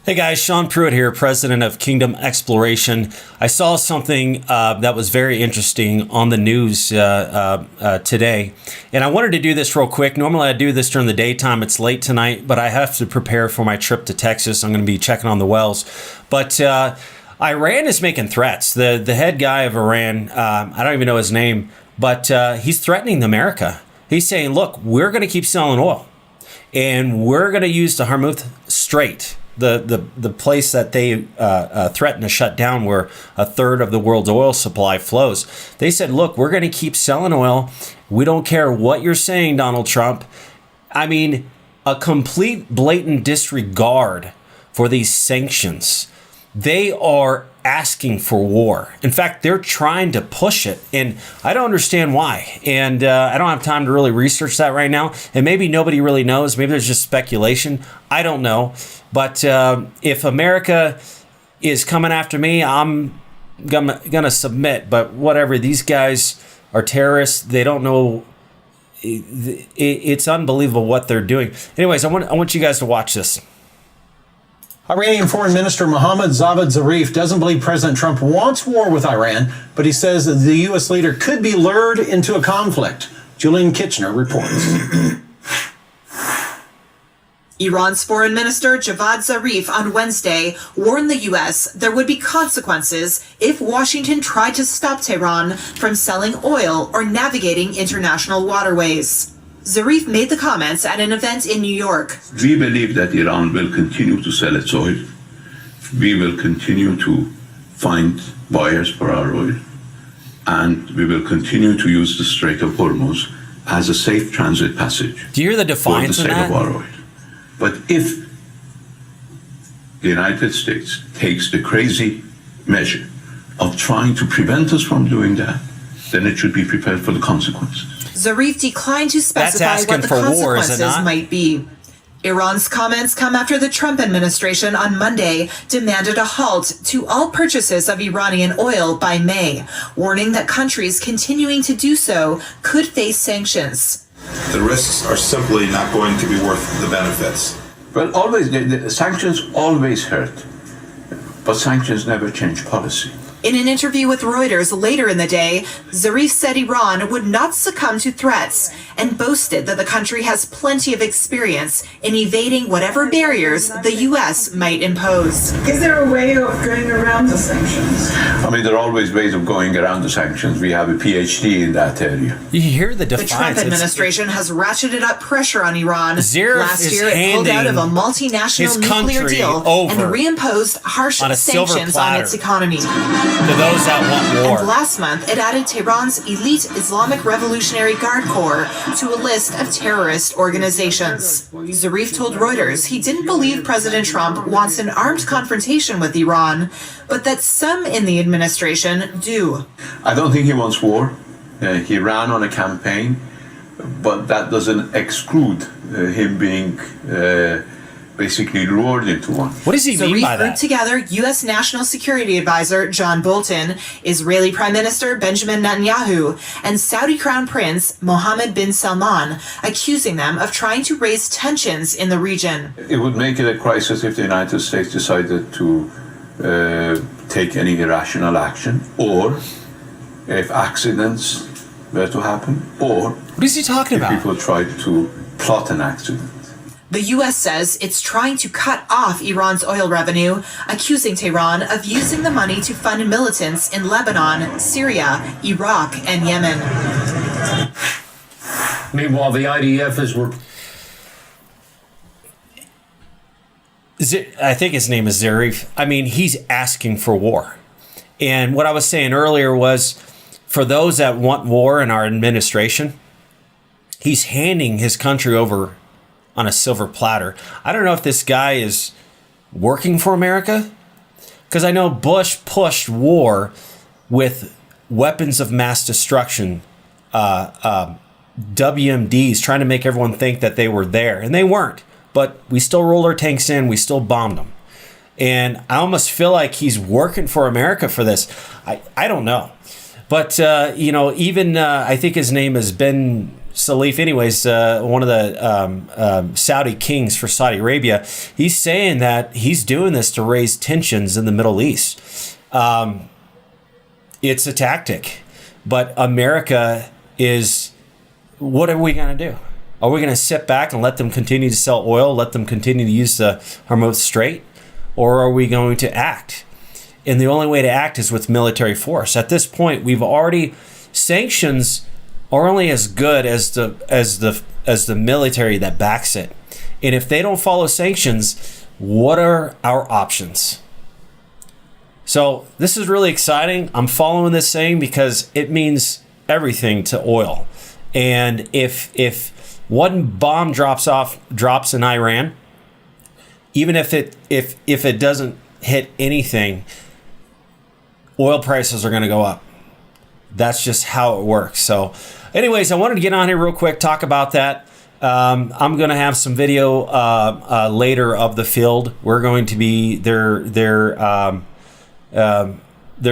Hey guys, Sean Pruitt here, president of Kingdom Exploration. I saw something that was very interesting on the news today, and I wanted to do this real quick. Normally I do this during the daytime. It's late tonight, but I have to prepare for my trip to Texas. I'm going to be checking on the wells. But Iran is making threats. The head guy of Iran, I don't even know his name, but he's threatening America. He's saying, look, we're going to keep selling oil, and we're going to use the Hormuz Strait, the place that they threatened to shut down, where a third of the world's oil supply flows. They said, look, we're going to keep selling oil. We don't care what you're saying, Donald Trump. I mean, a complete blatant disregard for these sanctions. They are asking for war. In fact, they're trying to push it, and I don't understand why. And I don't have time to really research that right now. And maybe nobody really knows. Maybe there's just speculation. I don't know. But if America is coming after me, I'm gonna submit. But whatever, these guys are terrorists. They don't know. It's unbelievable what they're doing. Anyways, I want you guys to watch this. Iranian Foreign Minister Mohammad Javad Zarif doesn't believe President Trump wants war with Iran, but he says that the U.S. leader could be lured into a conflict. Julian Kitchener reports. Iran's Foreign Minister Javad Zarif on Wednesday warned the U.S. there would be consequences if Washington tried to stop Tehran from selling oil or navigating international waterways. Zarif made the comments at an event in New York. We believe that Iran will continue to sell its oil. We will continue to find buyers for our oil. And we will continue to use the Strait of Hormuz as a safe transit passage. Do you hear the defiance for the in sale that? of our oil. But if the United States takes the crazy measure of trying to prevent us from doing that, then it should be prepared for the consequences. Zarif declined to specify what the consequences might be. Iran's comments come after the Trump administration on Monday demanded a halt to all purchases of Iranian oil by May, warning that countries continuing to do so could face sanctions. The risks are simply not going to be worth the benefits. Well, always, the sanctions always hurt, but sanctions never change policy. In an interview with Reuters later in the day, Zarif said Iran would not succumb to threats and boasted that the country has plenty of experience in evading whatever barriers the U.S. might impose. Is there a way of going around the sanctions? I mean, there are always ways of going around the sanctions. We have a PhD in that area. You hear the defiance. The Trump administration has ratcheted up pressure on Iran. Last year, it pulled out of a multinational nuclear deal and reimposed harsh sanctions on its economy. To those that want war. And last month, it added Tehran's elite Islamic Revolutionary Guard Corps to a list of terrorist organizations. Zarif told Reuters he didn't believe President Trump wants an armed confrontation with Iran, but that some in the administration do. I don't think he wants war. He ran on a campaign, but that doesn't exclude him being basically lured into one. What does he mean by that? Zarif grouped together U.S. National Security Advisor John Bolton, Israeli Prime Minister Benjamin Netanyahu, and Saudi Crown Prince Mohammed bin Salman, accusing them of trying to raise tensions in the region. It would make it a crisis if the United States decided to take any irrational action, or if accidents were to happen, or what is he talking about? People tried to plot an accident. The U.S. says it's trying to cut off Iran's oil revenue, accusing Tehran of using the money to fund militants in Lebanon, Syria, Iraq, and Yemen. Meanwhile, the IDF is... I think his name is Zarif. I mean, he's asking for war. And what I was saying earlier was, for those that want war in our administration, he's handing his country over on a silver platter. I don't know if this guy is working for America, because I know Bush pushed war with weapons of mass destruction, WMDs, trying to make everyone think that they were there, and they weren't. But we still rolled our tanks in, we still bombed them. And I almost feel like he's working for America for this. I don't know. But, even I think his name is Ben Salif, anyways, one of the Saudi kings for Saudi Arabia, he's saying that he's doing this to raise tensions in the Middle East. It's a tactic, but America is, what are we going to do? Are we going to sit back and let them continue to sell oil, let them continue to use the Hormuz Strait, or are we going to act? And the only way to act is with military force. At this point, we've already, sanctions are only as good as the military that backs it. And if they don't follow sanctions, what are our options? So this is really exciting. I'm following this thing because it means everything to oil. And if one bomb drops in Iran, even if it doesn't hit anything, oil prices are going to go up. That's just how it works. So anyways, I wanted to get on here real quick, talk about that. I'm going to have some video later of the field. We're going to be they're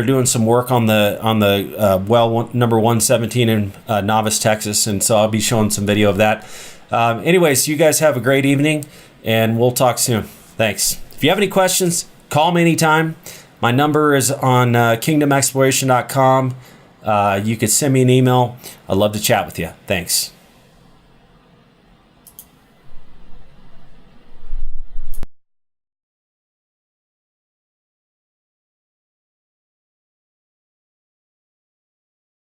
doing some work on the well number 117 in Novice, Texas, and so I'll be showing some video of that. Anyways, you guys have a great evening, and we'll talk soon. Thanks. If you have any questions, call me anytime. My number is on kingdomexploration.com. You could send me an email. I'd love to chat with you. Thanks.